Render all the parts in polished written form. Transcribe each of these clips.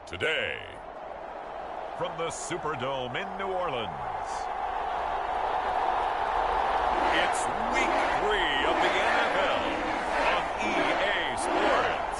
Today, from the Superdome in New Orleans, it's Week 3 of the NFL on EA Sports.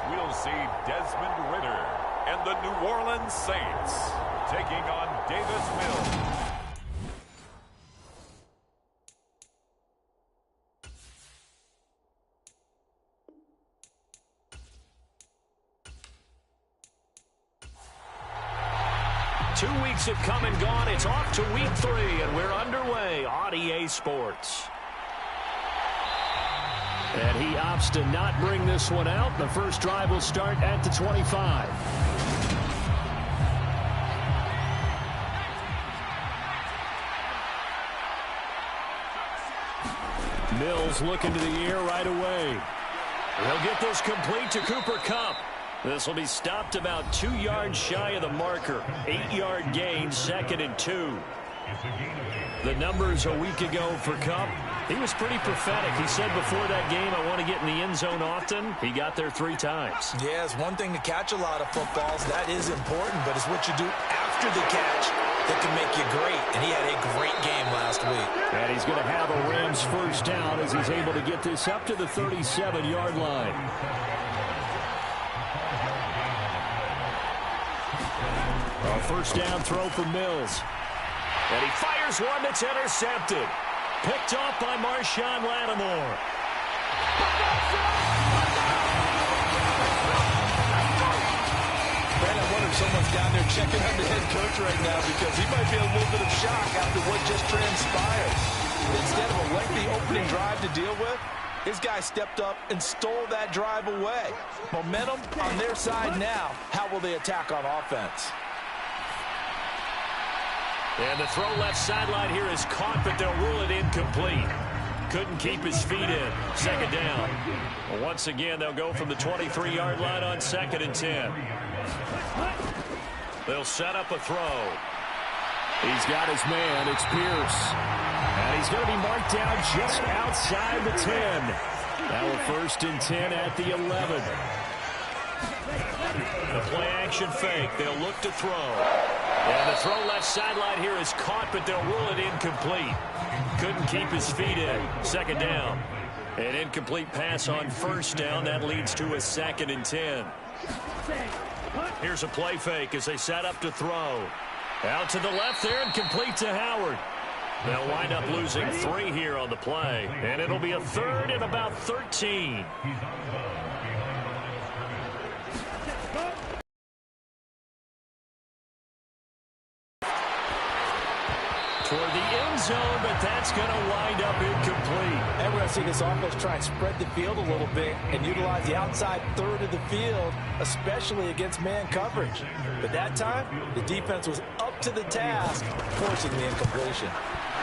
We'll see Desmond Ridder and the New Orleans Saints taking on Davis Mills. 2 weeks have come and gone. It's off to Week 3, and we're underway on EA Sports. And he opts to not bring this one out. The first drive will start at the 25. Mills looking to the air right away. He'll get this complete to Cooper Kupp. This will be stopped about 2 yards shy of the marker. 8-yard gain, 2nd and 2. The numbers a week ago for Kupp, he was pretty prophetic. He said before that game, I want to get in the end zone often. He got there 3 times. Yeah, it's one thing to catch a lot of footballs. That is important, but it's what you do after the catch that can make you great. And he had a great game last week. And he's going to have a Rams first down as he's able to get this up to the 37-yard line. A first down throw for Mills. And he fires one that's intercepted. Picked off by Marshawn Lattimore. Man, I wonder if someone's down there checking on the head coach right now because he might be in a little bit of shock after what just transpired. Instead of a lengthy opening drive to deal with, his guy stepped up and stole that drive away. Momentum on their side now. How will they attack on offense? And the throw left sideline here is caught, but they'll rule it incomplete. Couldn't keep his feet in. 2nd down. Well, once again, they'll go from the 23-yard line on 2nd and 10. They'll set up a throw. He's got his man. It's Pierce. And he's going to be marked down just outside the 10. Now a 1st and 10 at the 11. The play-action fake. They'll look to throw. And the throw left sideline here is caught, but they'll rule it incomplete. Couldn't keep his feet in. 2nd down. An incomplete pass on 1st down. That leads to a 2nd and 10. Here's a play fake as they set up to throw. Out to the left there and complete to Howard. They'll wind up losing 3 here on the play. And it'll be a 3rd and about 13. Toward the end zone, but that's going to wind up incomplete. And we're going to see this offense try and spread the field a little bit and utilize the outside third of the field, especially against man coverage. But that time, the defense was up to the task, forcing the incompletion.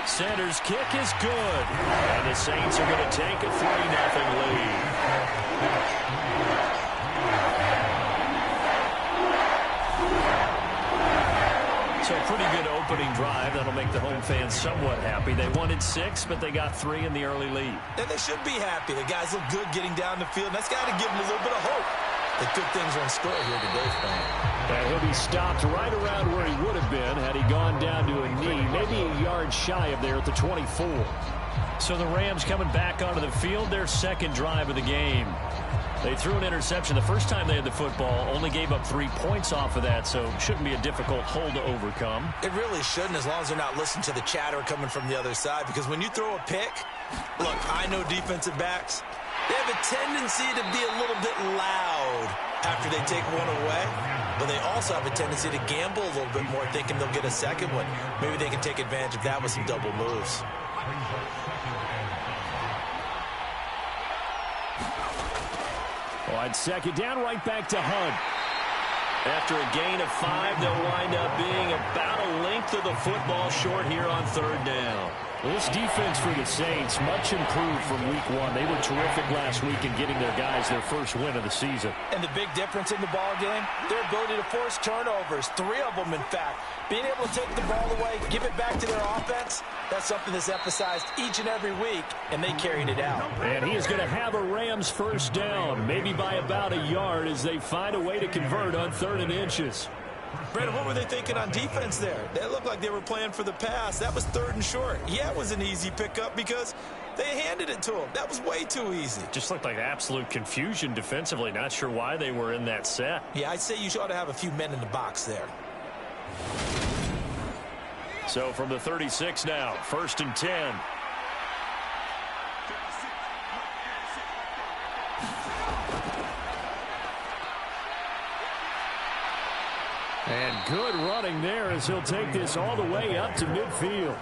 Sanders' kick is good. And the Saints are going to take a 3-0 lead. So a pretty good opening drive. That'll make the home fans somewhat happy. They wanted 6, but they got 3 in the early lead. And they should be happy. The guys look good getting down the field. That's got to give them a little bit of hope that good things are in store here today, Frank. And he'll be stopped right around where he would have been had he gone down to a knee, maybe a yard shy of there at the 24. So the Rams coming back onto the field, their 2nd drive of the game. They threw an interception the first time they had the football, only gave up 3 points off of that, so shouldn't be a difficult hole to overcome. It really shouldn't, as long as they're not listening to the chatter coming from the other side, because when you throw a pick, look, I know defensive backs, they have a tendency to be a little bit loud after they take one away, but they also have a tendency to gamble a little bit more, thinking they'll get a second one. Maybe they can take advantage of that with some double moves. On 2nd down, right back to Hunt. After a gain of 5, they'll wind up being about a length of the football short here on 3rd down. This defense for the Saints, much improved from week one. They were terrific last week in getting their guys their first win of the season. And the big difference in the ball game, their ability to force turnovers, 3 of them in fact. Being able to take the ball away, give it back to their offense, that's something that's emphasized each and every week, and they carried it out. And he is going to have a Rams first down, maybe by about a yard as they find a way to convert on 3rd and inches. Brandon, what were they thinking on defense there? They looked like they were playing for the pass. That was 3rd and short. Yeah, it was an easy pickup because they handed it to him. That was way too easy. Just looked like absolute confusion defensively. Not sure why they were in that set. Yeah, I'd say you ought to have a few men in the box there. So from the 36 now, 1st and 10. And good running there as he'll take this all the way up to midfield.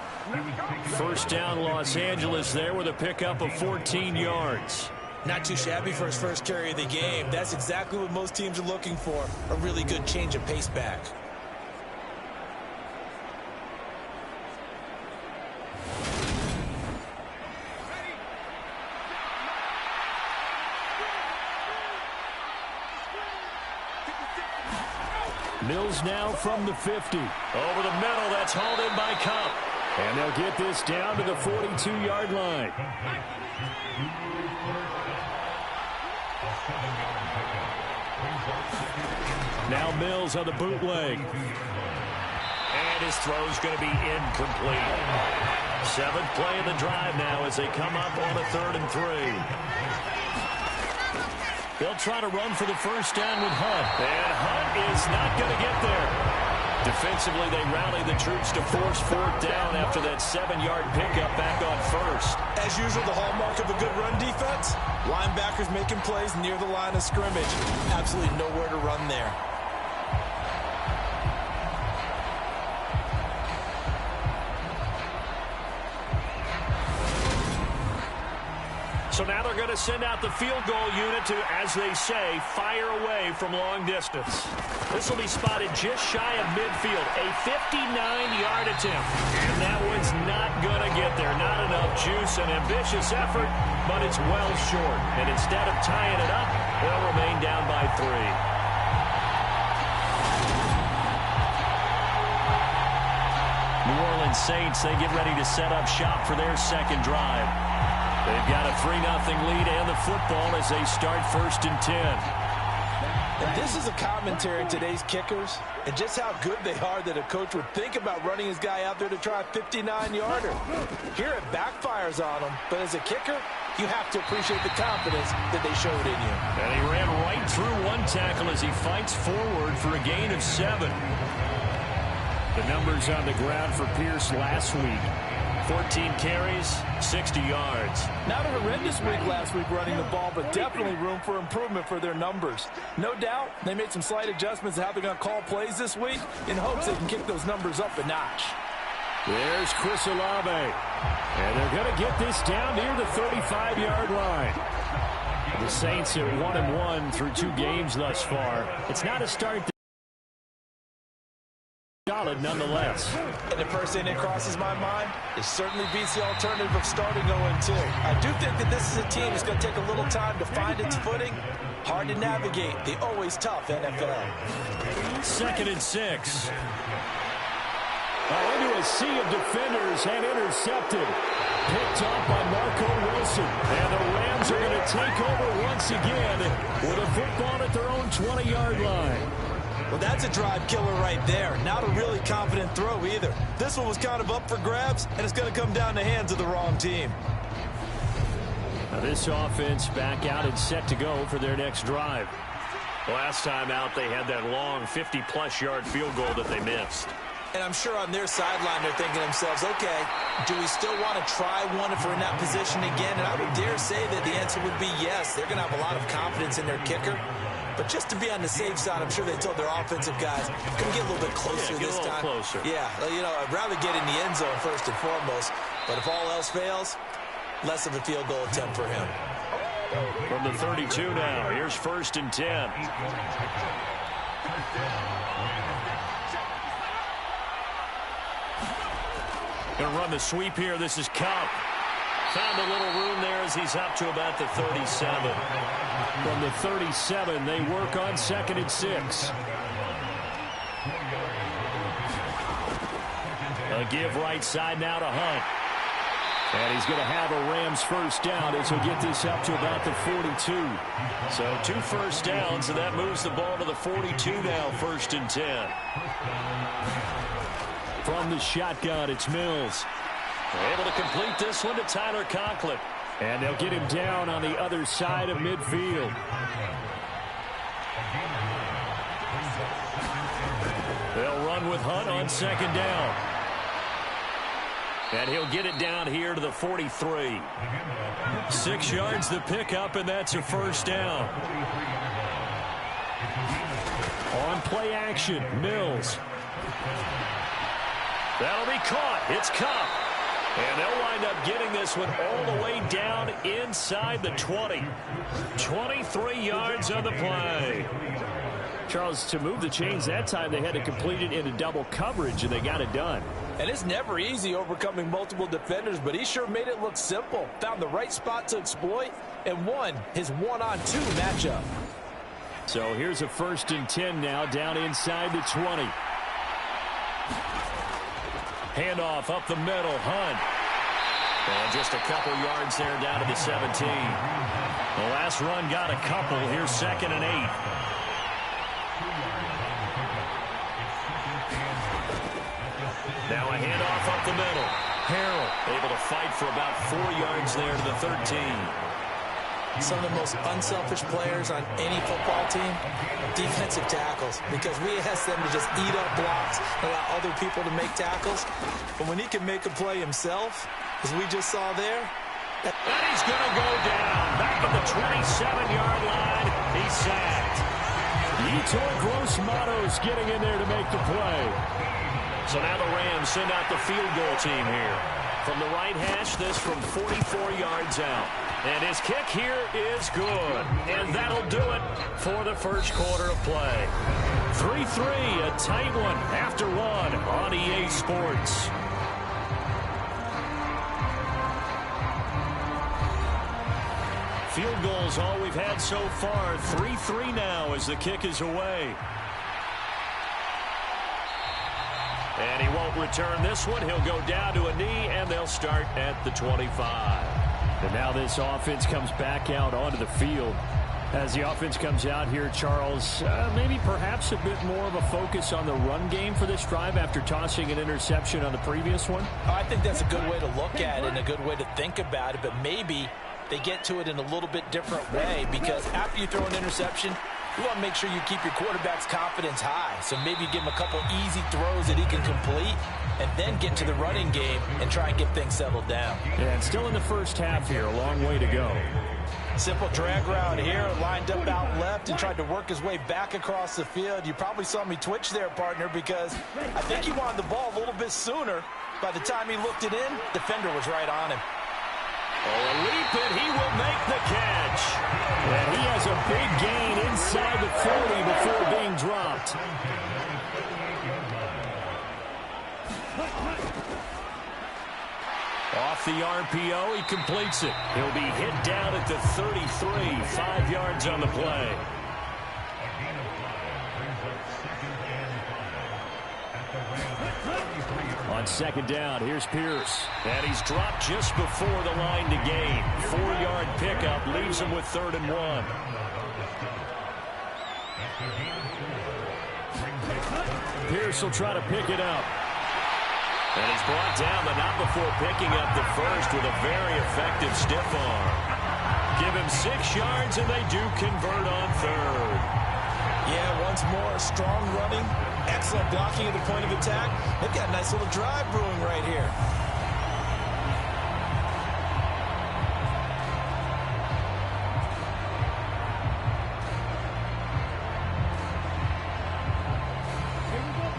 First down, Los Angeles there with a pickup of 14 yards. Not too shabby for his first carry of the game. That's exactly what most teams are looking for, a really good change of pace back. Mills now from the 50. Over the middle, that's hauled in by Cup. And they'll get this down to the 42-yard line. Now Mills on the bootleg. And his throw's going to be incomplete. 7th play of the drive now as they come up on a 3rd and 3. They'll try to run for the first down with Hunt. And Hunt is not going to get there. Defensively, they rally the troops to force 4th down after that 7-yard pickup back on 1st. As usual, the hallmark of a good run defense, linebackers making plays near the line of scrimmage. Absolutely nowhere to run there. So now they're going to send out the field goal unit to, as they say, fire away from long distance. This will be spotted just shy of midfield. A 59-yard attempt. And that one's not going to get there. Not enough juice. An ambitious effort, but it's well short. And instead of tying it up, they'll remain down by 3. New Orleans Saints, they get ready to set up shop for their second drive. They've got a 3-0 lead and the football as they start 1st and 10. And this is a commentary on today's kickers and just how good they are that a coach would think about running his guy out there to try a 59-yarder. Here it backfires on him, but as a kicker, you have to appreciate the confidence that they showed in you. And he ran right through one tackle as he fights forward for a gain of 7. The numbers on the ground for Pierce last week. 14 carries, 60 yards. Not a horrendous week last week running the ball, but definitely room for improvement for their numbers. No doubt they made some slight adjustments to how they're going to call plays this week in hopes they can kick those numbers up a notch. There's Chris Olave. And they're going to get this down near the 35-yard line. The Saints are 1-1 through 2 games thus far. It's not a start solid nonetheless. And the first thing that crosses my mind, it certainly beats the alternative of starting 0-2. I do think that this is a team that's going to take a little time to find its footing. Hard to navigate the always tough NFL. 2nd and 6. Into a sea of defenders and intercepted. Picked up by Marco Wilson. And the Rams are going to take over once again with a football at their own 20-yard line. Well, that's a drive killer right there. Not a really confident throw either. This one was kind of up for grabs, and it's going to come down in the hands of the wrong team. Now this offense back out and set to go for their next drive. Last time out, they had that long 50-plus yard field goal that they missed. And I'm sure on their sideline they're thinking to themselves, okay, do we still want to try one if we're in that position again? And I would dare say that the answer would be yes. They're going to have a lot of confidence in their kicker. But just to be on the safe side, I'm sure they told their offensive guys, can we get a little bit closer this time? Closer. Yeah, you know, I'd rather get in the end zone first and foremost. But if all else fails, less of a field goal attempt for him. From the 32 now, here's 1st and 10. Going to run the sweep here. This is Kupp. Found a little room there as he's up to about the 37. From the 37, they work on 2nd and 6. A give right side now to Hunt. And he's going to have a Rams first down as he'll get this up to about the 42. So 2 first downs, and that moves the ball to the 42 now, 1st and 10. From the shotgun, it's Mills. Able to complete this one to Tyler Conklin. And they'll get him down on the other side of midfield. They'll run with Hunt on 2nd down. And he'll get it down here to the 43. 6 yards the pickup, and that's a first down. On play action, Mills. That'll be caught. It's Kupp. And they'll wind up getting this one all the way down inside the 20. 23 yards on the play. Charles, to move the chains that time, they had to complete it into double coverage, and they got it done. And it's never easy overcoming multiple defenders, but he sure made it look simple. Found the right spot to exploit and won his 1-on-2 matchup. So here's a 1st and 10 now, down inside the 20. Handoff up the middle, Hunt. And just a couple yards there down to the 17. The last run got a couple. Here's 2nd and 8. Now a handoff up the middle. Harrell able to fight for about 4 yards there to the 13. Some of the most unselfish players on any football team, defensive tackles, because we ask them to just eat up blocks, allow other people to make tackles. But when he can make a play himself, as we just saw there. And he's going to go down. Back at the 27-yard line. He's sacked. Yetur Gross-Matos getting in there to make the play. So now the Rams send out the field goal team here. From the right hash, this from 44 yards out. And his kick here is good. And that'll do it for the first quarter of play. 3-3, a tight one after one on EA Sports. Field goals all we've had so far. 3-3 now as the kick is away. And he won't return this one. He'll go down to a knee, and they'll start at the 25. And now this offense comes back out onto the field. As the offense comes out here, Charles, maybe perhaps a bit more of a focus on the run game for this drive after tossing an interception on the previous one? I think that's a good way to look at it and a good way to think about it, but maybe they get to it in a little bit different way, because after you throw an interception, you want to make sure you keep your quarterback's confidence high. So maybe give him a couple easy throws that he can complete and then get to the running game and try and get things settled down. Yeah, and still in the first half here, a long way to go. Simple drag route here, lined up out left and tried to work his way back across the field. You probably saw me twitch there, partner, because I think he wanted the ball a little bit sooner. By the time he looked it in, defender was right on him. Oh, a leap, and he will make the catch. And he has a big gain inside the 40 before being dropped. Off the RPO, he completes it. He'll be hit down at the 33, 5 yards on the play. On second down, here's Pierce. And he's dropped just before the line to gain. 4-yard pickup leaves him with 3rd and 1. Pierce will try to pick it up. And he's brought down, but not before picking up the first with a very effective stiff arm. Give him 6 yards, and they do convert on 3rd. Yeah, once more, strong running, excellent blocking at the point of attack. They've got a nice little drive brewing right here.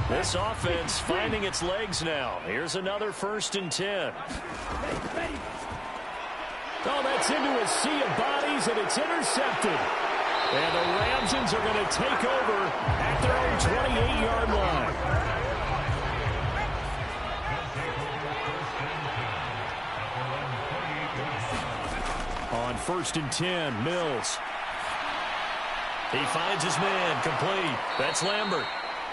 This offense finding its legs now. Here's another 1st and 10. Oh, that's into a sea of bodies, and it's intercepted. And the Ramsons are going to take over at their own 28-yard line. first and 10. Mills. He finds his man, complete. That's Lambert.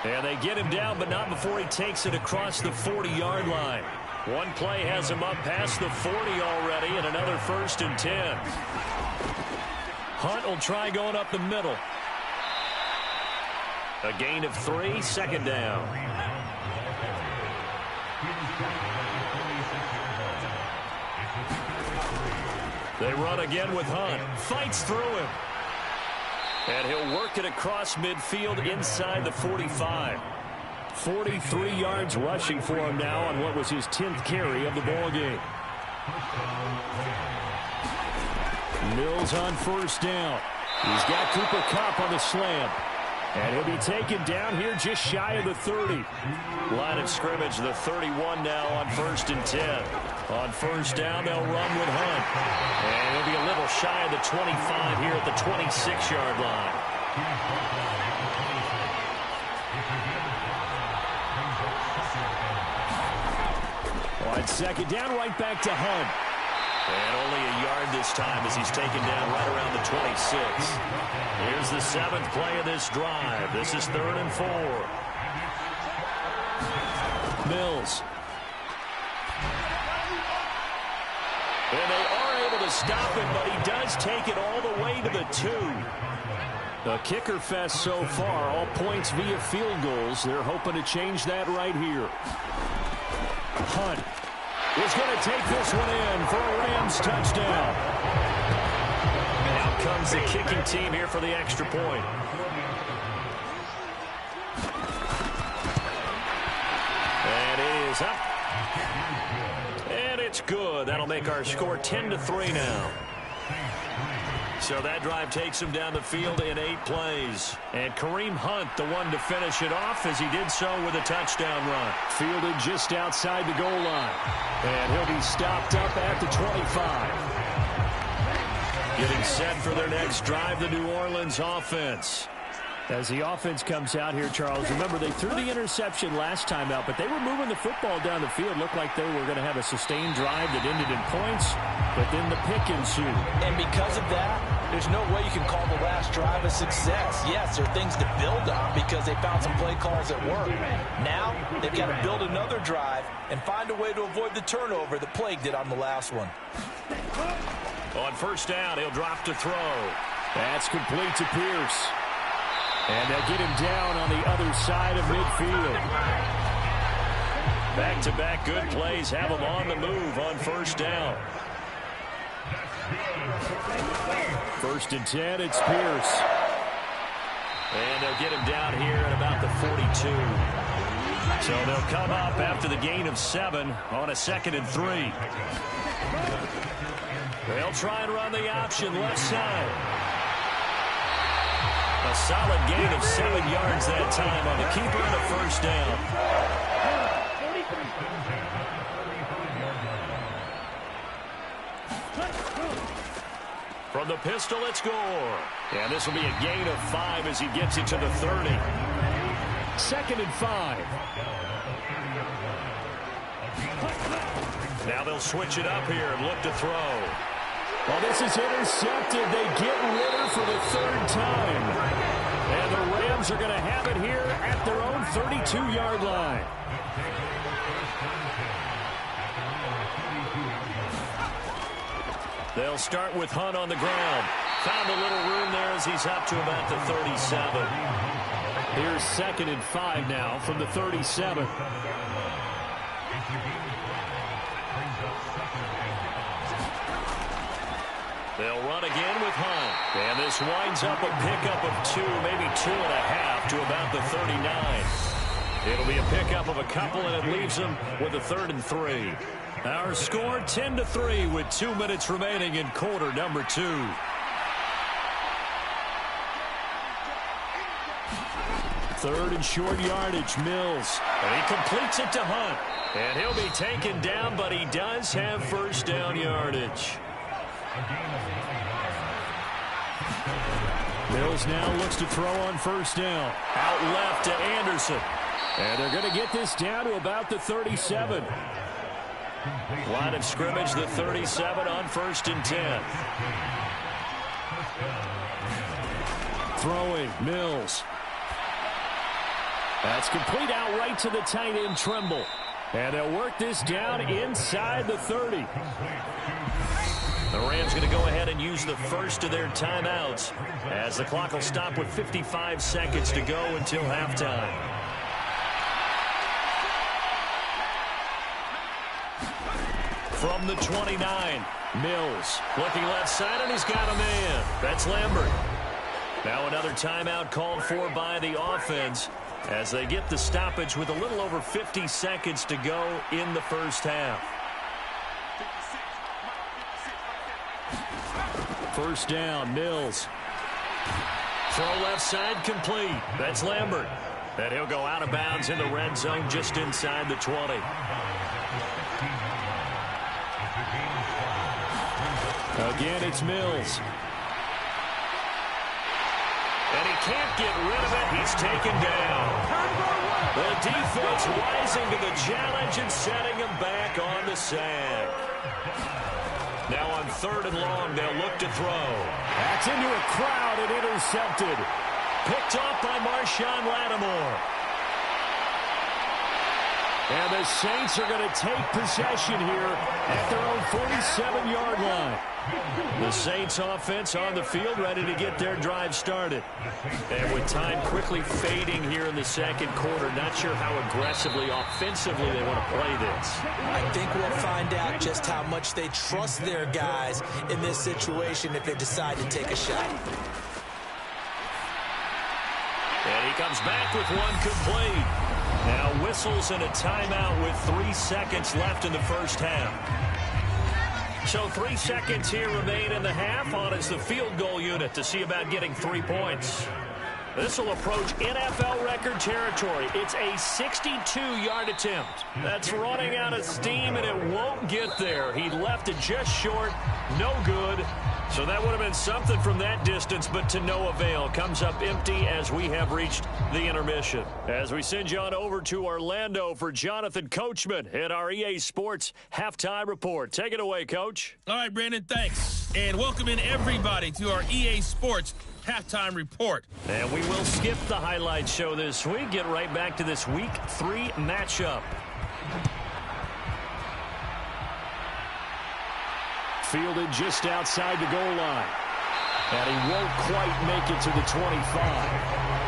And they get him down, but not before he takes it across the 40-yard line. One play has him up past the 40 already, and another first and 10. Hunt will try going up the middle. A gain of 3, second down. They run again with Hunt. Fights through him. And he'll work it across midfield inside the 45. 43 yards rushing for him now on what was his 10th carry of the ballgame. Mills on first down. He's got Cooper Kupp on the slam. And he'll be taken down here just shy of the 30. Line of scrimmage, the 31 now on first and 10. On first down, they'll run with Hunt. And he'll be a little shy of the 25 here at the 26-yard line. On second down, right back to Hunt. And only a yard this time as he's taken down right around the 26. Here's the 7th play of this drive. This is 3rd and 4. Mills. And they are able to stop him, but he does take it all the way to the 2. A kicker fest so far, all points via field goals. They're hoping to change that right here. Hunt is going to take this one in for a Rams touchdown. Out comes the kicking team here for the extra point. And it is up. And it's good. That'll make our score 10-3 now. So that drive takes him down the field in 8 plays. And Kareem Hunt, the one to finish it off, as he did so with a touchdown run. Fielded just outside the goal line. And he'll be stopped up at the 25. Getting set for their next drive, the New Orleans offense. As the offense comes out here, Charles, remember they threw the interception last time out, but they were moving the football down the field. Looked like they were going to have a sustained drive that ended in points, but then the pick ensued. And because of that, there's no way you can call the last drive a success. Yes, there are things to build on because they found some play calls that work. Now, they've got to build another drive and find a way to avoid the turnover that plagued it on the last one. On first down, he'll drop to throw. That's complete to Pierce. And they'll get him down on the other side of midfield. Back-to-back good plays have him on the move on first down. First and 10, it's Pierce. And they'll get him down here at about the 42. So they'll come up after the gain of 7 on a 2nd and 3. They'll try and run the option left side. A solid gain of 7 yards that time on the keeper and a first down. From the pistol, it's Gore. And this will be a gain of 5 as he gets it to the 30. 2nd and 5. Now they'll switch it up here and look to throw. Well, this is intercepted. They get Ritter for the 3rd time. And the Rams are going to have it here at their own 32-yard line. They'll start with Hunt on the ground. Found a little room there as he's up to about the 37. Here's 2nd and 5 now from the 37. They'll run again with Hunt. And this winds up a pickup of 2, maybe 2.5 to about the 39. It'll be a pickup of a couple, and it leaves them with a 3rd and 3. Our score 10-3 with 2 minutes remaining in quarter number 2. Third and short yardage, Mills. And he completes it to Hunt. And he'll be taken down, but he does have first down yardage. Mills now looks to throw on first down. Out left to Anderson. And they're going to get this down to about the 37. Line of scrimmage, the 37 on 1st and 10. Throwing, Mills. That's complete out right to the tight end, Trimble. And they'll work this down inside the 30. The Rams going to go ahead and use the first of their timeouts as the clock will stop with 55 seconds to go until halftime. From the 29, Mills looking left side, and he's got a man. That's Lambert. Now another timeout called for by the offense as they get the stoppage with a little over 50 seconds to go in the first half. First down, Mills. Throw left side complete. That's Lambert. And he'll go out of bounds in the red zone just inside the 20. Again, it's Mills. And he can't get rid of it. He's taken down. The defense rising to the challenge and setting him back on the sack. Now on 3rd and long, they'll look to throw. That's into a crowd and intercepted. Picked off by Marshawn Lattimore. And the Saints are going to take possession here at their own 47-yard line. The Saints offense on the field ready to get their drive started. And with time quickly fading here in the second quarter, not sure how aggressively, offensively they want to play this. I think we'll find out just how much they trust their guys in this situation if they decide to take a shot. And he comes back with one complete. Now whistles and a timeout with 3 seconds left in the first half. So 3 seconds here remain in the half. On is the field goal unit to see about getting 3 points. This will approach NFL record territory. It's a 62-yard attempt. That's running out of steam, and it won't get there. He left it just short. No good. So that would have been something from that distance, but to no avail. Comes up empty as we have reached the intermission. As we send you on over to Orlando for Jonathan Coachman at our EA Sports Halftime Report. Take it away, Coach. All right, Brandon, thanks. And welcome in everybody to our EA Sports Halftime Report. And we will skip the highlight show this week. Get right back to this Week 3 matchup. Fielded just outside the goal line. And he won't quite make it to the 25.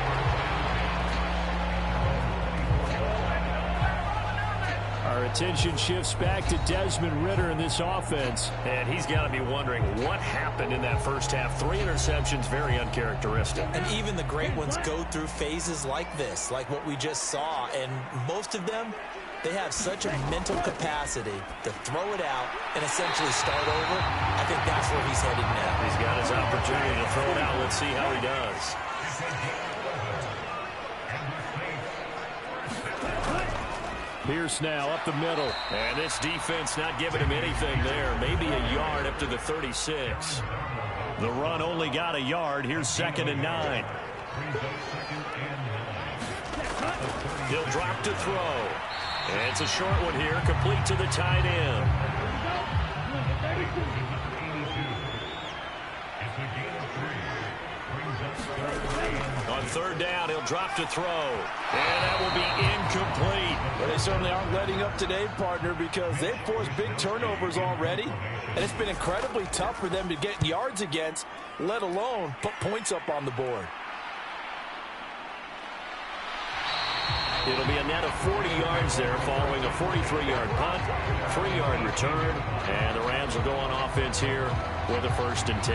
Our attention shifts back to Desmond Ridder in this offense. And he's got to be wondering what happened in that first half. 3 interceptions, very uncharacteristic. And even the great ones go through phases like this, like what we just saw. And most of them, they have such a mental capacity to throw it out and essentially start over. I think that's where he's headed now. He's got his opportunity to throw it out. Let's see how he does. Pierce now up the middle. And this defense not giving him anything there. Maybe a yard up to the 36. The run only got a yard. Here's 2nd and 9. He'll drop to throw. And it's a short one here, complete to the tight end. On 3rd down, he'll drop to throw. And that will be incomplete. Well, they certainly aren't letting up today, partner, because they've forced big turnovers already. And it's been incredibly tough for them to get yards against, let alone put points up on the board. It'll be a net of 40 yards there following a 43-yard punt, 3-yard return, and the Rams will go on offense here with a 1st and 10.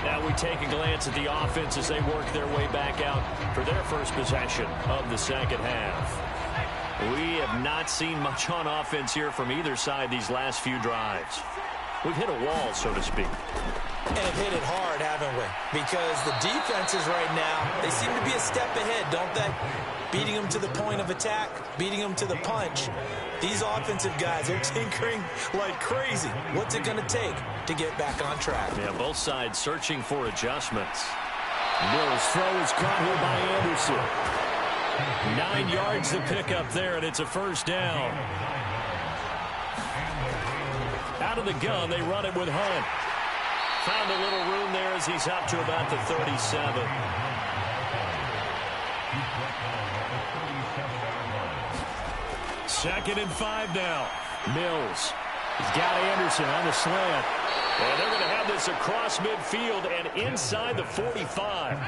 Now we take a glance at the offense as they work their way back out for their first possession of the second half. We have not seen much on offense here from either side these last few drives. We've hit a wall, so to speak. And have hit it hard, haven't we? Because the defenses right now, they seem to be a step ahead, don't they? Beating them to the point of attack, beating them to the punch. These offensive guys are tinkering like crazy. What's it going to take to get back on track? Yeah, both sides searching for adjustments. Mills' throw is caught here by Anderson. 9 yards to pick up there, and it's a 1st down. of the gun. They run it with Hunt. Found a little room there as he's up to about the 37. Second and 5 now. Mills. He's got Anderson on the slant. And they're going to have this across midfield and inside the 45.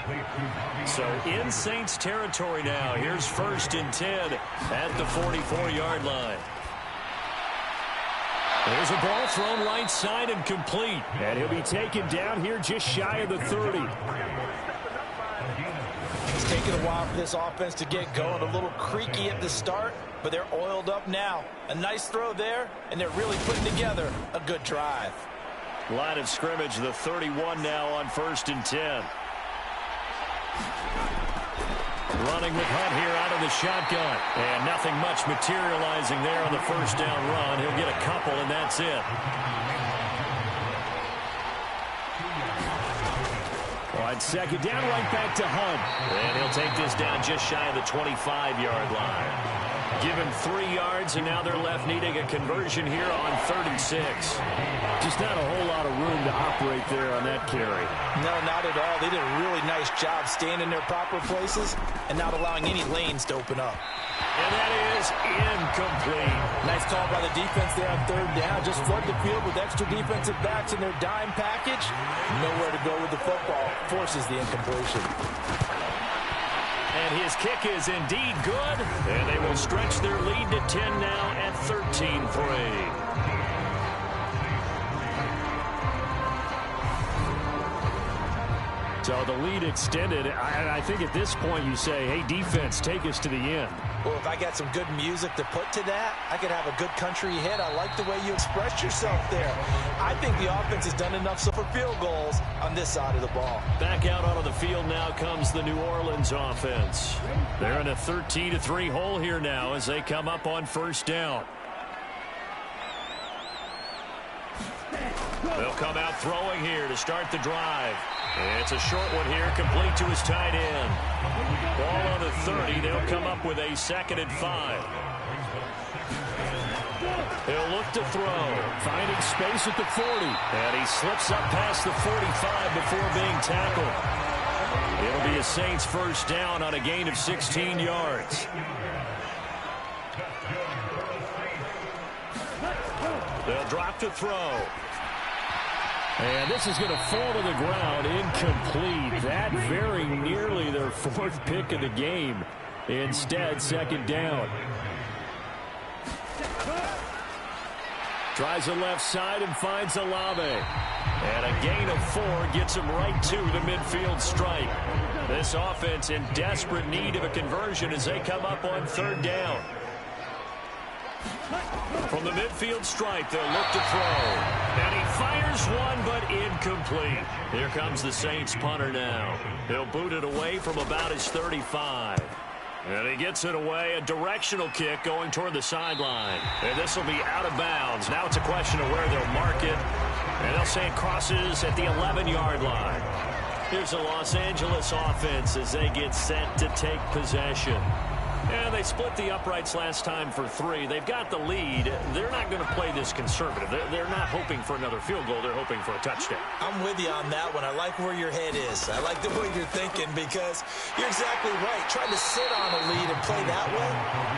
So in Saints territory now. Here's 1st and 10 at the 44-yard line. There's a ball thrown right side and complete. And he'll be taken down here just shy of the 30. It's taken a while for this offense to get going. A little creaky at the start, but they're oiled up now. A nice throw there, and they're really putting together a good drive. Line of scrimmage, the 31 now on 1st and 10. Running with Hunt here out of the shotgun. And nothing much materializing there on the 1st down run. He'll get a couple, and that's it. On 2nd down, right back to Hunt. And he'll take this down just shy of the 25-yard line. Give him 3 yards, and now they're left needing a conversion here on 3rd and 6. Just not a whole lot of room to operate there on that carry. No, not at all. They did a really nice job staying in their proper places and not allowing any lanes to open up. And that is incomplete. Nice call by the defense there on 3rd down. Just flood the field with extra defensive backs in their dime package. Nowhere to go with the football. Forces the incompletion. And his kick is indeed good. And they will stretch their lead to 10 now at 13-3. So the lead extended. I think at this point you say, hey, defense, take us to the end. Well, if I got some good music to put to that, I could have a good country hit. I like the way you expressed yourself there. I think the offense has done enough for field goals on this side of the ball. Back out onto the field now comes the New Orleans offense. They're in a 13-3 hole here now as they come up on 1st down. They'll come out throwing here to start the drive. It's a short one here, complete to his tight end. Ball on the 30. They'll come up with a 2nd and 5. He'll look to throw. Finding space at the 40. And he slips up past the 45 before being tackled. It'll be a Saints 1st down on a gain of 16 yards. They'll drop to throw. And this is going to fall to the ground, incomplete. That very nearly their 4th pick of the game. Instead, 2nd down. Tries the left side and finds Olave. And a gain of 4 gets him right to the midfield strike. This offense in desperate need of a conversion as they come up on 3rd down. From the midfield stripe, they'll look to throw. And he fires one, but incomplete. Here comes the Saints punter now. He'll boot it away from about his 35. And he gets it away, a directional kick going toward the sideline. And this will be out of bounds. Now it's a question of where they'll mark it. And they'll say it crosses at the 11-yard line. Here's the Los Angeles offense as they get set to take possession. And they split the uprights last time for 3. They've got the lead. They're not going to play this conservative. They're not hoping for another field goal. They're hoping for a touchdown. I'm with you on that one. I like where your head is. I like the way you're thinking because you're exactly right. Trying to sit on a lead and play that way,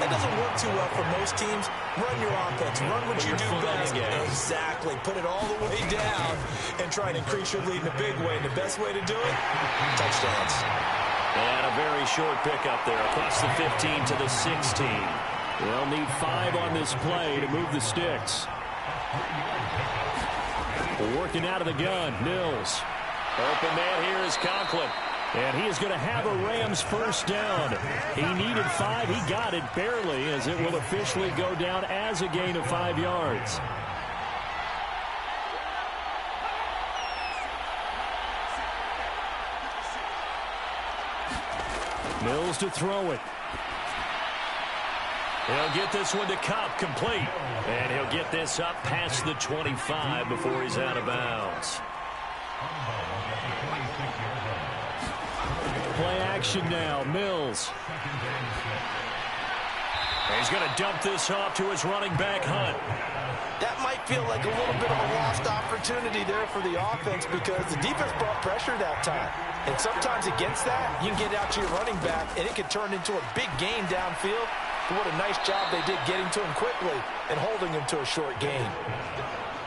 that doesn't work too well for most teams. Run your offense. Run what you do best. Exactly. Put it all the way down and try and increase your lead in a big way. And the best way to do it, touchdowns. And a very short pickup there across the 15 to the 16. They'll need 5 on this play to move the sticks. Working out of the gun, Mills. Open man here is Conklin. And he is going to have a Rams 1st down. He needed 5. He got it barely as it will officially go down as a gain of 5 yards. Mills to throw it. He'll get this one to Kupp, complete. And he'll get this up past the 25 before he's out of bounds. Play action now, Mills. And he's going to dump this off to his running back, Hunt. That might feel like a little bit of a lost opportunity there for the offense because the defense brought pressure that time. And sometimes against that, you can get out to your running back, and it can turn into a big gain downfield. But what a nice job they did getting to him quickly and holding him to a short gain.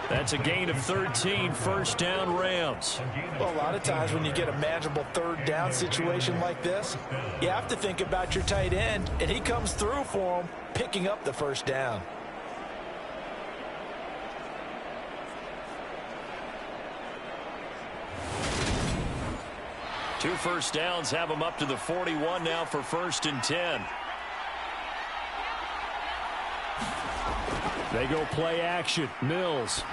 That's a gain of 13, first down Rams. Well, a lot of times when you get a manageable third down situation like this, you have to think about your tight end, and he comes through for him, picking up the first down. Two first downs have him up to the 41 now for 1st and 10. They go play action. Mills.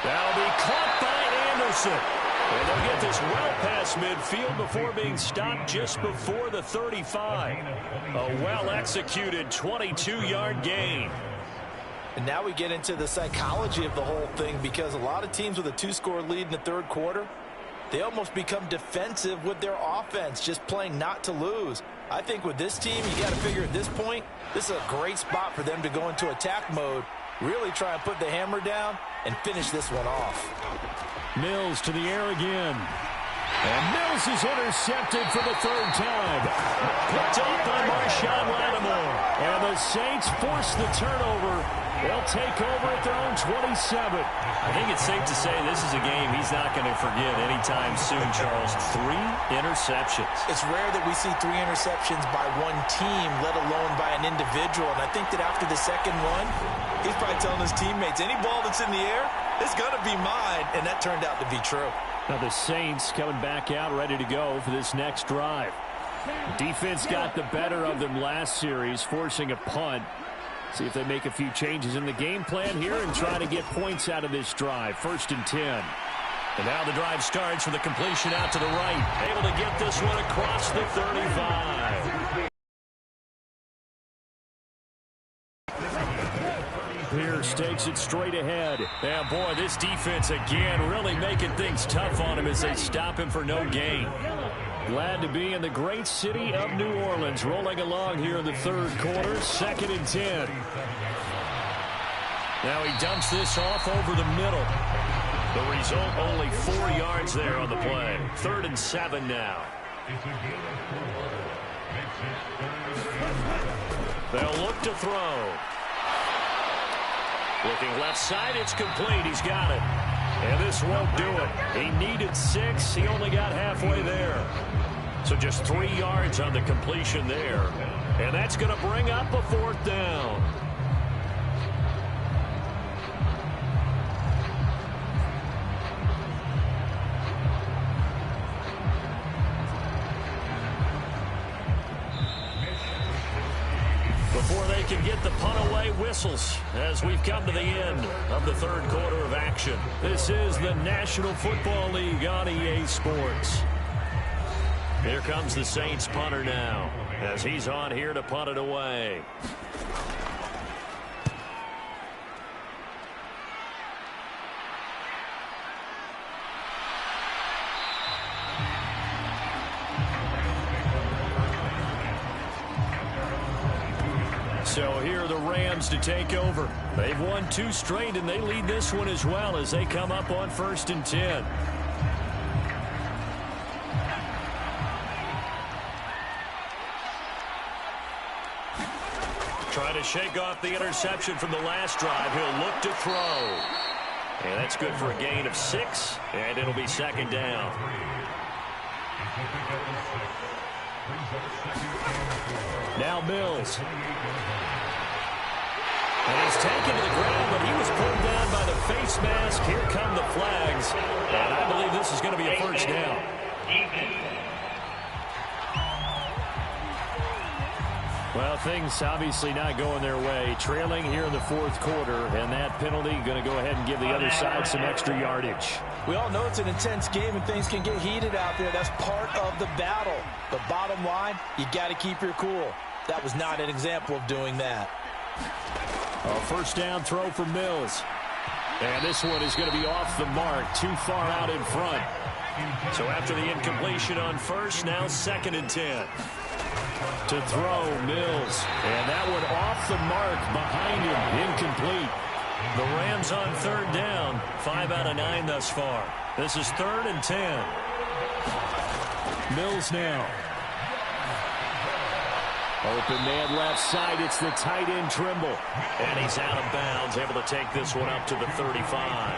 That'll be caught by Anderson. And they'll get this well past midfield before being stopped just before the 35. A well-executed 22-yard gain. And now we get into the psychology of the whole thing because a lot of teams with a 2-score lead in the third quarter, they almost become defensive with their offense, just playing not to lose. I think with this team, you got to figure at this point, this is a great spot for them to go into attack mode, really try and put the hammer down and finish this one off. Mills to the air again. And Mills is intercepted for the third time. Picked up by Marshawn Lattimore. And the Saints force the turnover. They'll take over at their own 27. I think it's safe to say this is a game he's not going to forget anytime soon, Charles. 3 interceptions. It's rare that we see 3 interceptions by one team, let alone by an individual. And I think that after the second one, he's probably telling his teammates, any ball that's in the air, it's going to be mine. And that turned out to be true. Now the Saints coming back out ready to go for this next drive. Defense got the better of them last series, forcing a punt. See if they make a few changes in the game plan here and try to get points out of this drive. 1st and 10. And now the drive starts with a completion out to the right. Able to get this one across the 35. Pierce takes it straight ahead. And boy, this defense again really making things tough on him as they stop him for no gain. Glad to be in the great city of New Orleans, rolling along here in the third quarter, 2nd and 10. Now he dumps this off over the middle. The result, only 4 yards there on the play. 3rd and 7 now. They'll look to throw. Looking left side, it's complete. He's got it. And this won't do it. He needed 6. He only got halfway there. So just 3 yards on the completion there. And that's going to bring up a 4th down. Before they can get the punt away, whistles as we've come to the end of the third quarter of action. This is the National Football League on EA Sports. Here comes the Saints punter now as he's on here to punt it away. So here are the Rams to take over. They've won 2 straight, and they lead this one as well as they come up on 1st and 10. Trying to shake off the interception from the last drive. He'll look to throw. And that's good for a gain of 6, and it'll be 2nd down. Now Mills. And he's taken to the ground, but he was pulled down by the face mask. Here come the flags. And I believe this is going to be a 1st down. Well, things obviously not going their way. Trailing here in the 4th quarter, and that penalty going to go ahead and give the other side some extra yardage. We all know it's an intense game and things can get heated out there. That's part of the battle. But bottom line, you got to keep your cool. That was not an example of doing that. A 1st down throw for Mills. And this one is going to be off the mark, too far out in front. So after the incompletion on 1st, now 2nd and 10. To throw, Mills. And that one off the mark behind him. Incomplete. The Rams on third down. 5 out of 9 thus far. This is 3rd and 10. Mills now. Open man left side. It's the tight end Trimble. And he's out of bounds. Able to take this one up to the 35.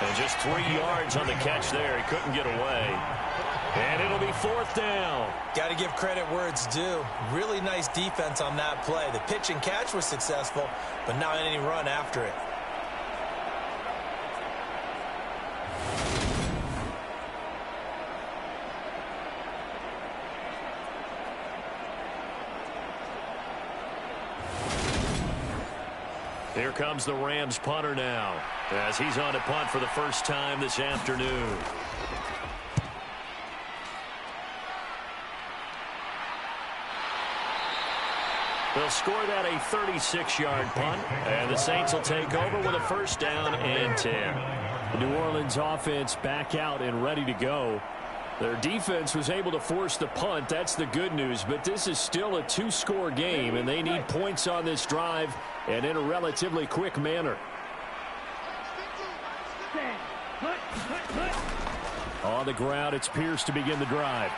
And just 3 yards on the catch there. He couldn't get away. And it'll be 4th down. Got to give credit where it's due. Really nice defense on that play. The pitch and catch was successful, but not any run after it. Here comes the Rams punter now, as he's on to punt for the first time this afternoon. They'll score that a 36-yard punt, and the Saints will take over with a 1st down and 10. The New Orleans offense back out and ready to go. Their defense was able to force the punt. That's the good news, but this is still a 2-score game, and they need points on this drive and in a relatively quick manner. On the ground, it's Pierce to begin the drive.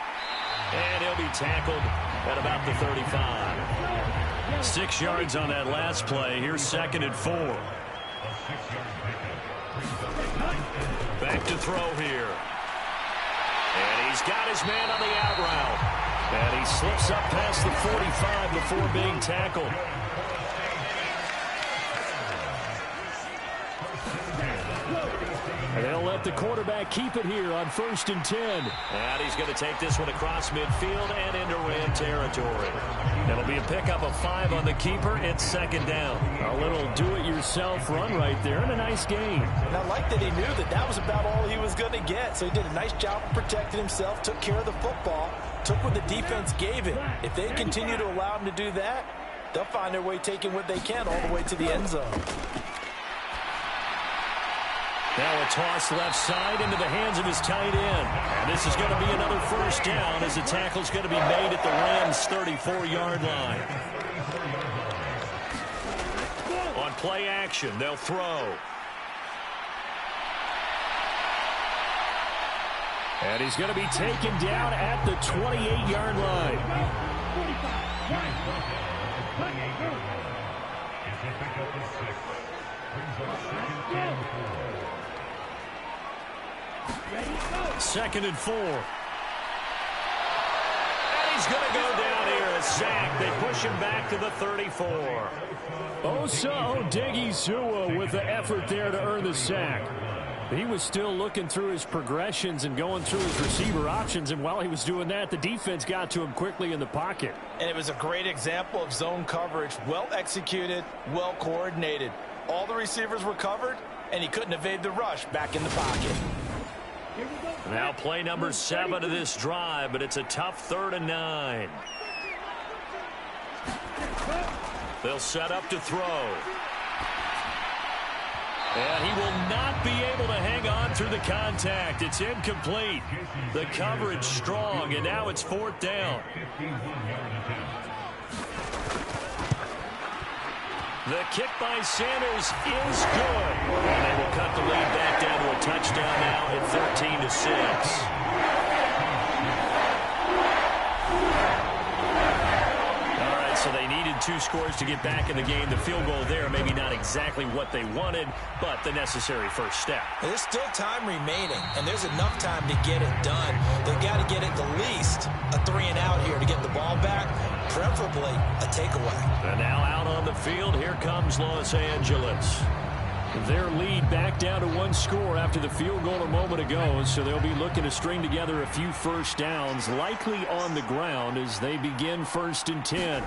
And he'll be tackled at about the 35. 6 yards on that last play. Here's 2nd and 4. Back to throw here. And he's got his man on the out route. And he slips up past the 45 before being tackled. And they'll let the quarterback keep it here on 1st and 10. And he's going to take this one across midfield and into Ram territory. It'll be a pickup of 5 on the keeper. It's 2nd down. A little do-it-yourself run right there and a nice gain. And I like that he knew that that was about all he was going to get. So he did a nice job of protecting himself, took care of the football, took what the defense gave him. If they continue to allow him to do that, they'll find their way taking what they can all the way to the end zone. Now a toss left side into the hands of his tight end. And this is going to be another 1st down as the tackle's going to be made at the Rams' 34-yard line. On play action, they'll throw. And he's going to be taken down at the 28-yard line. Second and 4. And he's going to go down here. A sack. They push him back to the 34. Osa Odighizuwa with the effort there to earn the sack. He was still looking through his progressions and going through his receiver options, and while he was doing that, the defense got to him quickly in the pocket. And it was a great example of zone coverage. Well executed, well coordinated. All the receivers were covered, and he couldn't evade the rush back in the pocket. Now play number 7 of this drive, but it's a tough 3rd and 9. They'll set up to throw. And he will not be able to hang on through the contact. It's incomplete. The coverage strong, and now it's 4th down. The kick by Sanders is good. And they will cut the lead back down to a touchdown now at 13-6. All right, so they needed 2 scores to get back in the game. The field goal there, maybe not exactly what they wanted, but the necessary first step. There's still time remaining, and there's enough time to get it done. They've got to get at the least a 3-and-out here to get the ball back, preferably a takeaway. And now out on the field, here comes Los Angeles. Their lead back down to 1 score after the field goal a moment ago, so they'll be looking to string together a few first downs, likely on the ground as they begin 1st and 10.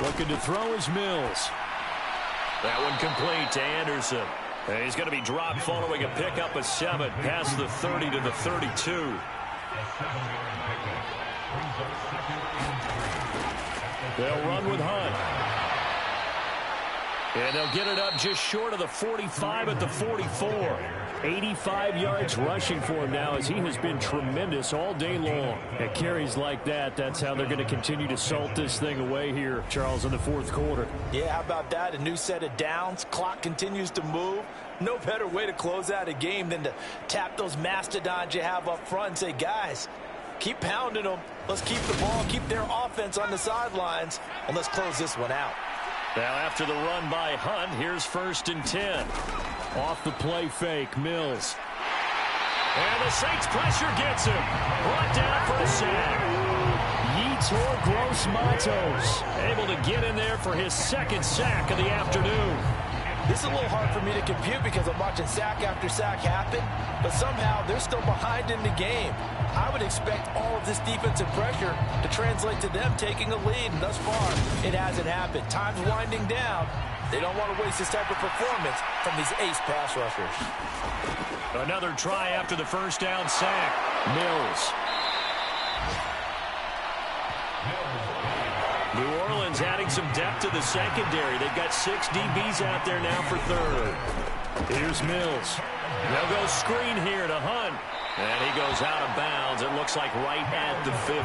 Looking to throw is Mills. That one complete to Anderson. And he's going to be dropped following a pickup of 7 past the 30 to the 32. They'll run with Hunt. And they'll get it up just short of the 45 at the 44. 85 yards rushing for him now, as he has been tremendous all day long. At carries like that, that's how they're going to continue to salt this thing away here, Charles, in the fourth quarter. Yeah, how about that? A new set of downs. Clock continues to move. No better way to close out a game than to tap those mastodons you have up front and say, guys, keep pounding them. Let's keep the ball, keep their offense on the sidelines, and let's close this one out. Now after the run by Hunt, here's 1st and 10. Off the play fake, Mills. And the Saints pressure gets him. Brought down for a sack. Yetur Gross-Matos able to get in there for his 2nd sack of the afternoon. This is a little hard for me to compute because I'm watching sack after sack happen, but somehow they're still behind in the game. I would expect all of this defensive pressure to translate to them taking a lead, and thus far, it hasn't happened. Time's winding down. They don't want to waste this type of performance from these ace pass rushers. Another try after the 1st down sack. Mills. New Orleans adding some depth to the secondary. They've got 6 DBs out there now for 3rd. Here's Mills. They'll go screen here to Hunt. And he goes out of bounds. It looks like right at the 50.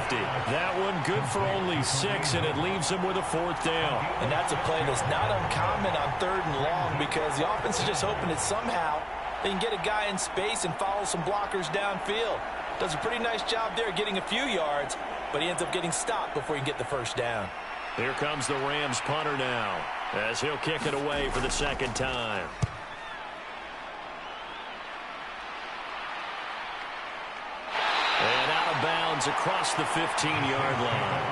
That one good for only 6, and it leaves him with a 4th down. And that's a play that's not uncommon on 3rd and long because the offense is just hoping that somehow they can get a guy in space and follow some blockers downfield. Does a pretty nice job there getting a few yards, but he ends up getting stopped before he can get the 1st down. Here comes the Rams punter now as he'll kick it away for the 2nd time. And out of bounds across the 15-yard line.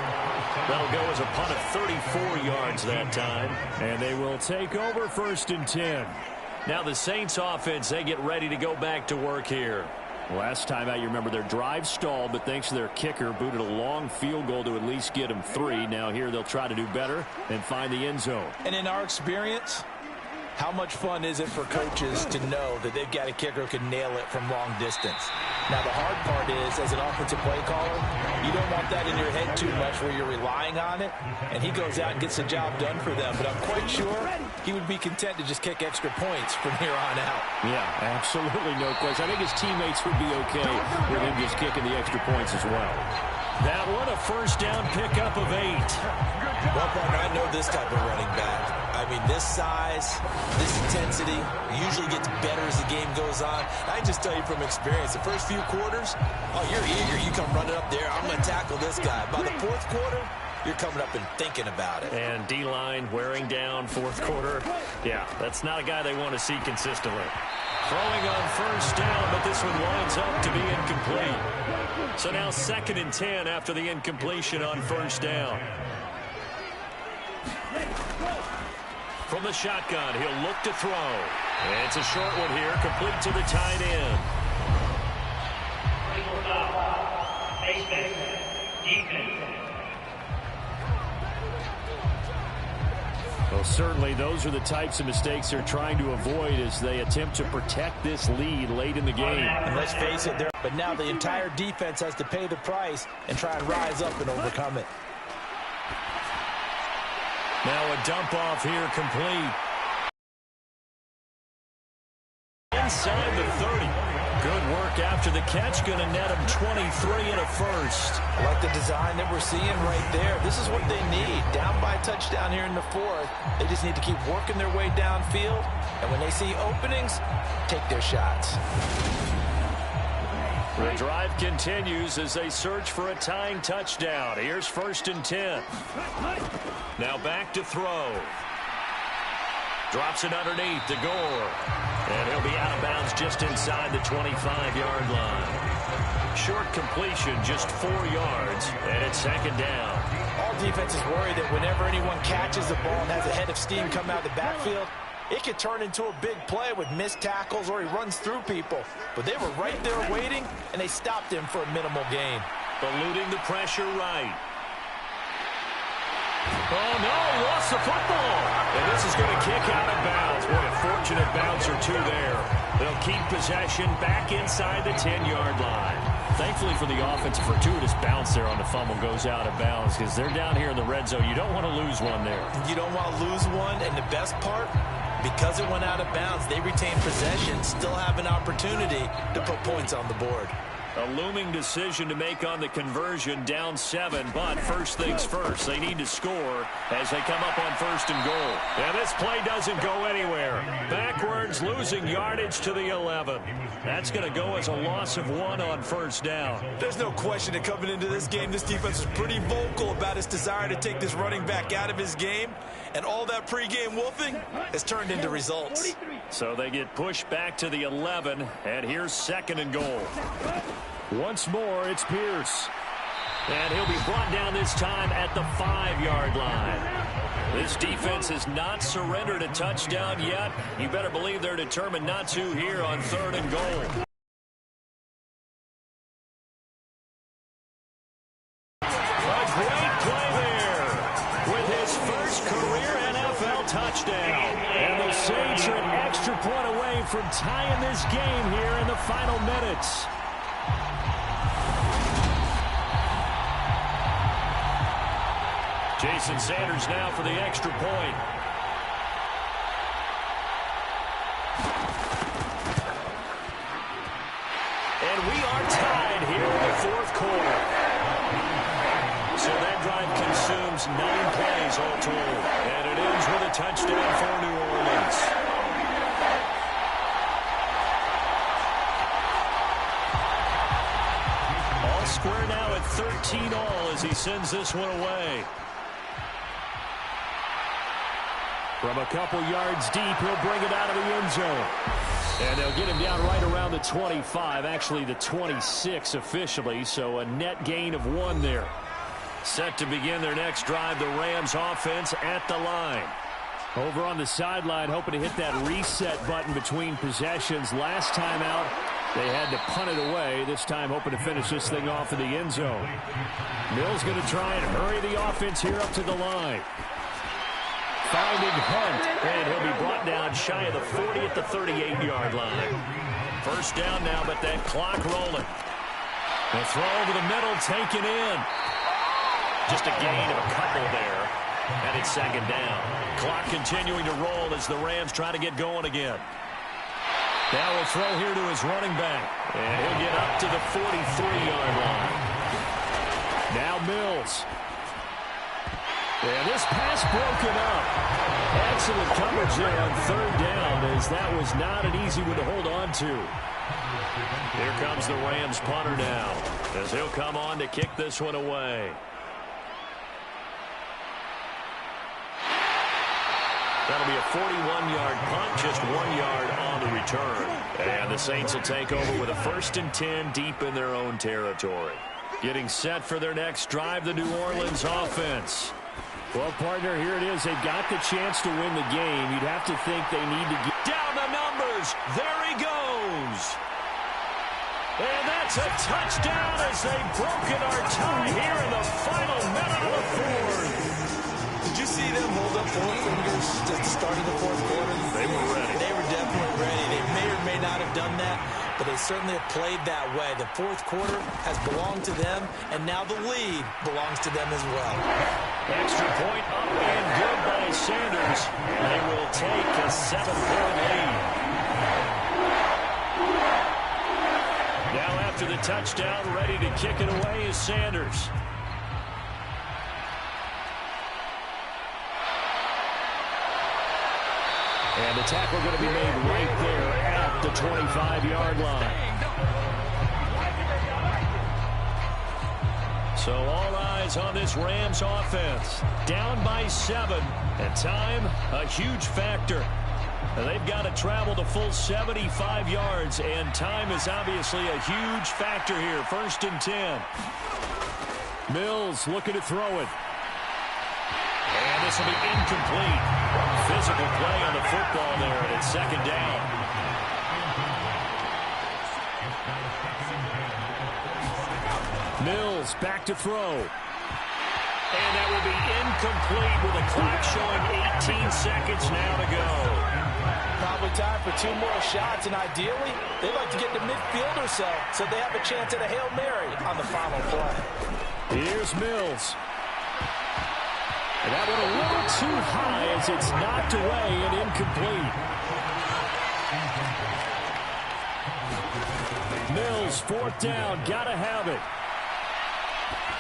That'll go as a punt of 34 yards that time. And they will take over 1st and 10. Now the Saints offense, they get ready to go back to work here. Last time out, you remember their drive stalled, but thanks to their kicker, booted a long field goal to at least get them 3. Now here they'll try to do better and find the end zone. And in our experience, how much fun is it for coaches to know that they've got a kicker who can nail it from long distance? Now, the hard part is, as an offensive play caller, you don't want that in your head too much where you're relying on it, and he goes out and gets the job done for them. But I'm quite sure he would be content to just kick extra points from here on out. Yeah, absolutely no question. I think his teammates would be okay with him just kicking the extra points as well. That one, a 1st down pickup of 8. Well, partner, I know this type of running back. I mean, this size, this intensity usually gets better as the game goes on. I just tell you from experience, the first few quarters, oh, you're eager. You come running up there. I'm going to tackle this guy. By the 4th quarter, you're coming up and thinking about it. And D-line wearing down 4th quarter. Yeah, that's not a guy they want to see consistently. Throwing on 1st down, but this one winds up to be incomplete. So now 2nd and 10 after the incompletion on 1st down. From the shotgun, he'll look to throw. And it's a short one here, complete to the tight end. Well, certainly those are the types of mistakes they're trying to avoid as they attempt to protect this lead late in the game. And let's face it, but now the entire defense has to pay the price and try and rise up and overcome it. Now a dump off here complete. Inside the 30. Good work after the catch. Going to net him 23 and a 1st. I like the design that we're seeing right there. This is what they need. Down by a touchdown here in the 4th. They just need to keep working their way downfield. And when they see openings, take their shots. The drive continues as they search for a tying touchdown. Here's 1st and 10. Now back to throw. Drops it underneath to Gore. And he'll be out of bounds just inside the 25-yard line. Short completion, just 4 yards, and it's 2nd down. All defenses worry that whenever anyone catches the ball and has a head of steam come out of the backfield, it could turn into a big play with missed tackles or he runs through people. But they were right there waiting, and they stopped him for a minimal gain. Eluding the pressure right. Oh, no, he lost the football. And this is going to kick out of bounds. What a fortunate bounce or two there. They'll keep possession back inside the 10-yard line. Thankfully for the offense, a fortuitous bounce there on the fumble goes out of bounds because they're down here in the red zone. You don't want to lose one there. You don't want to lose one, and the best part, Because it went out of bounds, they retain possession, still have an opportunity to put points on the board. A looming decision to make on the conversion, down 7, but first things first, they need to score as they come up on 1st and goal. And this play doesn't go anywhere. Backwards, losing yardage to the 11. That's going to go as a loss of 1 on 1st down. There's no question that coming into this game, this defense is pretty vocal about its desire to take this running back out of his game, and all that pregame wolfing has turned into results. So they get pushed back to the 11, and here's 2nd and goal. Once more, it's Pierce. And he'll be brought down this time at the 5-yard line. This defense has not surrendered a touchdown yet. You better believe they're determined not to here on 3rd and goal. A great play there with his first career NFL touchdown. And the Saints are an extra point away from tying this game here in the final minutes. Jason Sanders now for the extra point. And we are tied here in the 4th quarter. So that drive consumes 9 plays all told. And it ends with a touchdown for New Orleans. All square now at 13 all as he sends this one away. From a couple yards deep, he'll bring it out of the end zone. And they'll get him down right around the 25, actually the 26 officially, so a net gain of 1 there. Set to begin their next drive, the Rams offense at the line. Over on the sideline, hoping to hit that reset button between possessions. Last time out, they had to punt it away. This time hoping to finish this thing off in the end zone. Mills going to try and hurry the offense here up to the line. Finding Hunt, and he'll be brought down shy of the 40 at the 38-yard line. First down now, but that clock rolling. The throw over the middle, taken in. Just a gain of a couple there, and it's 2nd down. Clock continuing to roll as the Rams try to get going again. Now we'll throw here to his running back, and he'll get up to the 43-yard line. Now Mills. And this pass broken up. Excellent coverage there on 3rd down, as that was not an easy one to hold on to. Here comes the Rams punter now, as he'll come on to kick this one away. That'll be a 41-yard punt, just 1 yard on the return. And the Saints will take over with a 1st and 10 deep in their own territory. Getting set for their next drive, the New Orleans offense. Well, partner, here it is. They've got the chance to win the game. You'd have to think they need to get down the numbers. There he goes. And that's a touchdown as they've broken our tie here in the final minute of the 4th. Did you see them hold up 4 fingers at the start of the 4th quarter? They were ready. They were definitely ready. They may or may not have done that, but they certainly have played that way. The 4th quarter has belonged to them, and now the lead belongs to them as well. Extra point up and good by Sanders. They will take a 7-point lead. Now after the touchdown, ready to kick it away is Sanders. And the tackle going to be made right there at the 25-yard line. So all eyes on this Rams offense. Down by 7. And time, a huge factor. And they've got to travel the full 75 yards. And time is obviously a huge factor here. 1st and 10. Mills looking to throw it. And this will be incomplete. Physical play on the football there, and it's 2nd down. Mills back to throw. And that will be incomplete with the clock showing 18 seconds now to go. Probably time for 2 more shots, and ideally, they'd like to get to midfield or so they have a chance at a Hail Mary on the final play. Here's Mills. And that one a little too high as it's knocked away and incomplete. Mills, 4th down, gotta have it.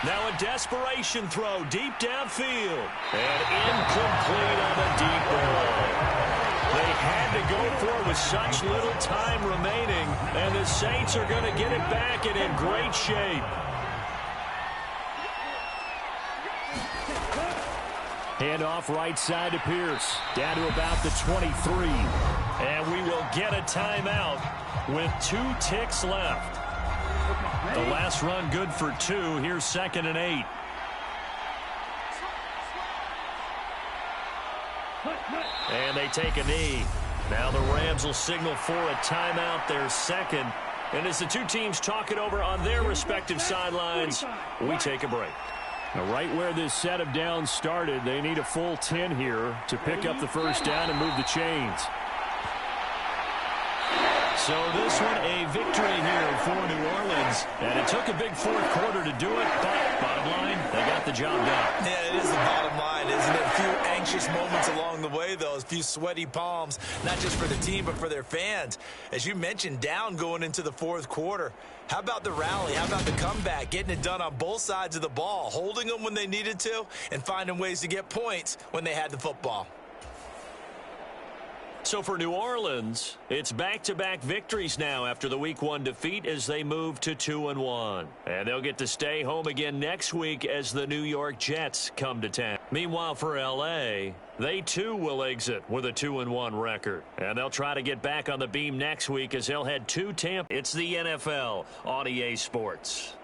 Now a desperation throw deep downfield. And incomplete on the deep ball. They had to go for it with such little time remaining, and the Saints are going to get it back and in great shape. Handoff right side to Pierce, down to about the 23. And we will get a timeout with 2 ticks left. The last run good for 2. Here's 2nd and 8. And they take a knee. Now the Rams will signal for a timeout, their 2nd. And as the 2 teams talk it over on their respective sidelines, we take a break. Now, right where this set of downs started, they need a full 10 here to pick up the 1st down and move the chains. So this one a victory here for New Orleans. And it took a big 4th quarter to do it, but bottom line, they got the job done. Yeah, it is the bottom line, isn't it? A few anxious moments along the way, though. A few sweaty palms, not just for the team, but for their fans. As you mentioned, down going into the 4th quarter. How about the rally? How about the comeback? Getting it done on both sides of the ball, holding them when they needed to, and finding ways to get points when they had the football. So for New Orleans, it's back-to-back victories now after the Week 1 defeat as they move to 2-1. And they'll get to stay home again next week as the New York Jets come to town. Meanwhile, for L.A., they too will exit with a 2-1 record. And they'll try to get back on the beam next week as they'll head to Tampa. It's the NFL on EA Sports.